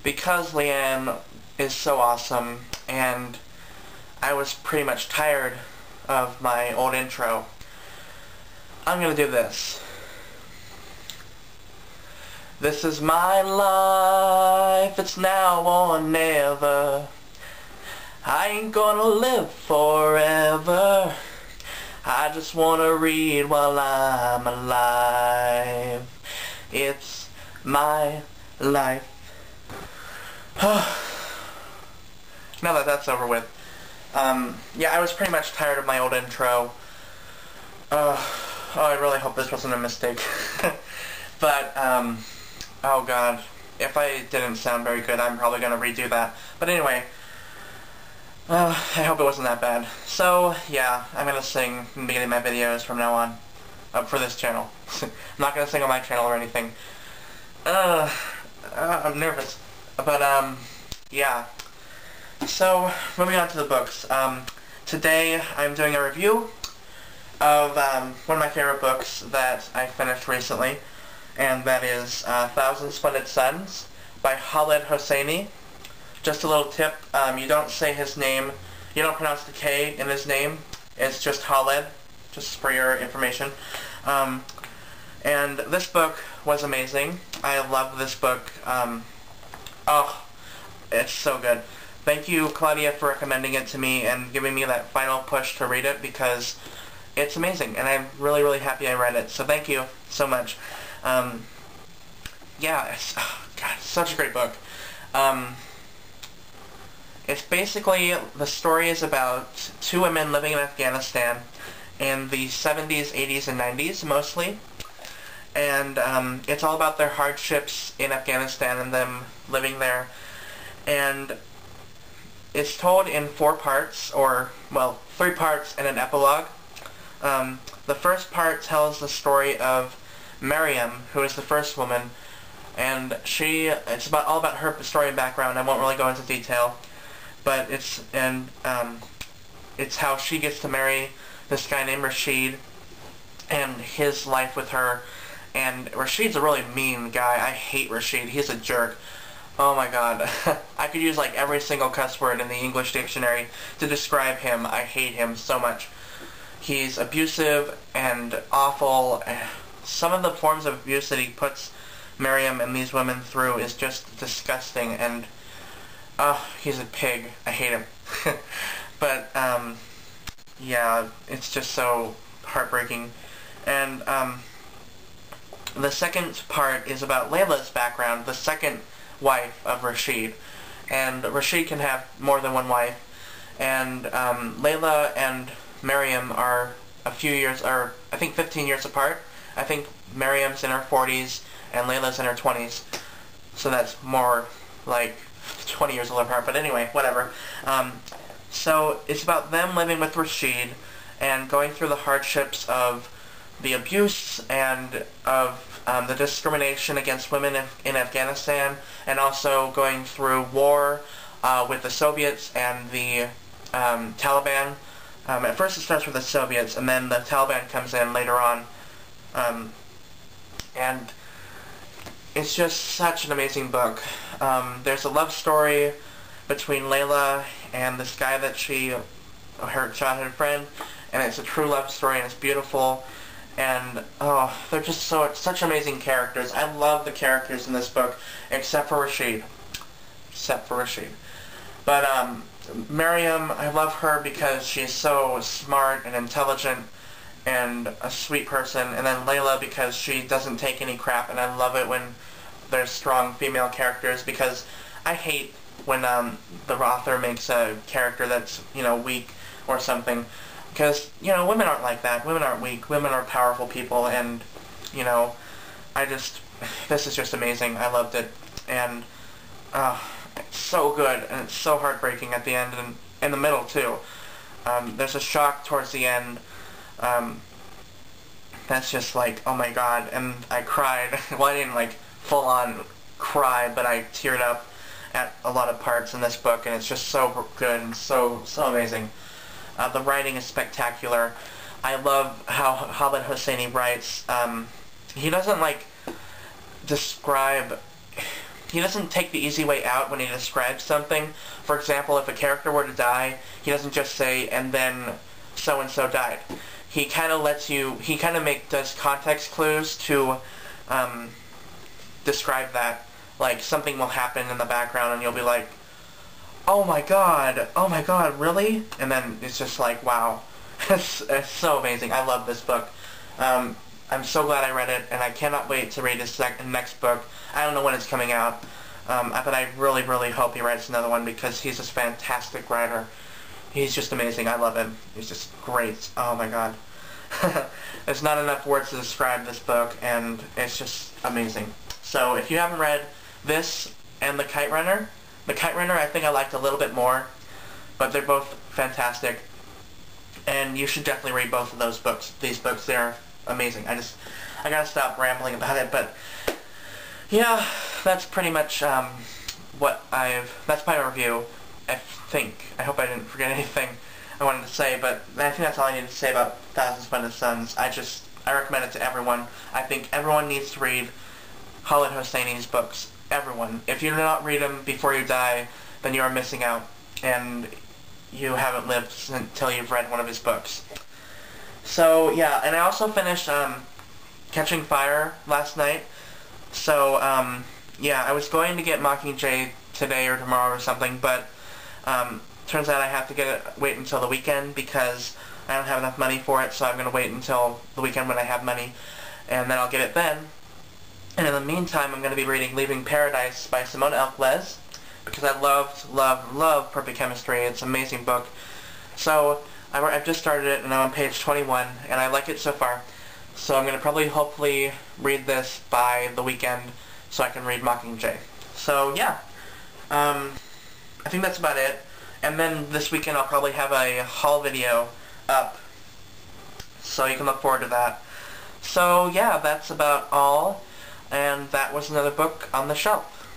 because Leanne is so awesome, and I was pretty much tired of my old intro, I'm gonna do this. This is my life, it's now or never. I ain't gonna live forever. I just wanna read while I'm alive. It's my life. Now that that's over with. Yeah, I was pretty much tired of my old intro. Oh, I really hope this wasn't a mistake. But, oh god. If I didn't sound very good, I'm probably gonna redo that. But anyway, I hope it wasn't that bad. So, yeah, I'm gonna sing in the beginning of my videos from now on. For this channel. I'm not gonna sing on my channel or anything. I'm nervous. But, yeah. So, moving on to the books. Today, I'm doing a review of, one of my favorite books that I finished recently. And that is, Thousand Splendid Suns by Khaled Hosseini. Just a little tip, you don't say his name, you don't pronounce the K in his name, it's just Khaled, just for your information. And this book was amazing. I love this book. Oh, it's so good. Thank you, Claudia, for recommending it to me and giving me that final push to read it, because it's amazing, and I'm really, really happy I read it. So thank you so much. Yeah, it's, oh, God, it's such a great book. It's basically, the story is about two women living in Afghanistan in the 70s, 80s, and 90s, mostly. And it's all about their hardships in Afghanistan and them living there. And it's told in 4 parts, or, well, 3 parts and an epilogue. The first part tells the story of Miriam, who is the first woman, and it's all about her story and background. I won't really go into detail, but it's how she gets to marry this guy named Rashid, and his life with her. And Rashid's a really mean guy. I hate Rashid. He's a jerk. Oh my god. I could use like every single cuss word in the English dictionary to describe him. I hate him so much. He's abusive and awful. Some of the forms of abuse that he puts Miriam and these women through is just disgusting, and he's a pig. I hate him. But yeah, it's just so heartbreaking. And the second part is about Layla's background, the second wife of Rashid. And Rashid can have more than one wife. And Layla and Miriam are a few years, or I think 15 years apart. I think Miriam's in her 40s and Layla's in her 20s. So that's more like 20 years apart. But anyway, whatever. So it's about them living with Rashid and going through the hardships of the abuse and of the discrimination against women in Afghanistan, and also going through war with the Soviets and the Taliban. At first it starts with the Soviets, and then the Taliban comes in later on. And it's just such an amazing book. There's a love story between Layla and this guy that her childhood friend, and it's a true love story, and it's beautiful. And, oh, they're just such amazing characters. I love the characters in this book, except for Rashid. But, Miriam, I love her because she's so smart and intelligent and a sweet person. And then Layla because she doesn't take any crap, and I love it when there's strong female characters, because I hate when the author makes a character that's, you know, weak or something. Because, you know, women aren't like that. Women aren't weak. Women are powerful people, and, you know, this is just amazing. I loved it. And, it's so good, and it's so heartbreaking at the end, and in the middle, too. There's a shock towards the end. That's just like, oh my god, and I cried. Well, I didn't, like, full-on cry, but I teared up at a lot of parts in this book, and it's just so good and so amazing. The writing is spectacular. I love how Khaled Hosseini writes. He doesn't, like, describe... he doesn't take the easy way out when he describes something. For example, if a character were to die, he doesn't just say, and then so-and-so died. He kind of lets you, he kind of does context clues to describe that. Like, something will happen in the background and you'll be like, oh my god, really? And then it's just like, wow. It's so amazing. I love this book. I'm so glad I read it, and I cannot wait to read his next book. I don't know when it's coming out, but I really, really hope he writes another one because he's just a fantastic writer. He's just amazing. I love him. He's just great. Oh my god. There's not enough words to describe this book, and it's just amazing. So if you haven't read this and The Kite Runner I think I liked a little bit more, but they're both fantastic, and you should definitely read both of those books. These books, they're amazing. I gotta stop rambling about it, but yeah, that's pretty much that's my review, I think. I hope I didn't forget anything I wanted to say, but I think that's all I need to say about Thousand Splendid Suns. I recommend it to everyone. I think everyone needs to read Khaled Hosseini's books. Everyone. If you do not read them before you die, then you are missing out, and you haven't lived until you've read one of his books. So, yeah, and I also finished Catching Fire last night. So, yeah, I was going to get Mockingjay today or tomorrow or something, but turns out I have to wait until the weekend because I don't have enough money for it, so I'm going to wait until the weekend when I have money, and then I'll get it then. And in the meantime, I'm going to be reading Leaving Paradise by Simone Elklez, because I love Perfect Chemistry. It's an amazing book. So, I've just started it, and I'm on page 21, and I like it so far. So I'm going to hopefully read this by the weekend, so I can read Mockingjay. So, yeah. I think that's about it. And then this weekend I'll probably have a haul video up, so you can look forward to that. So, yeah, that's about all. And that was another book on the shelf.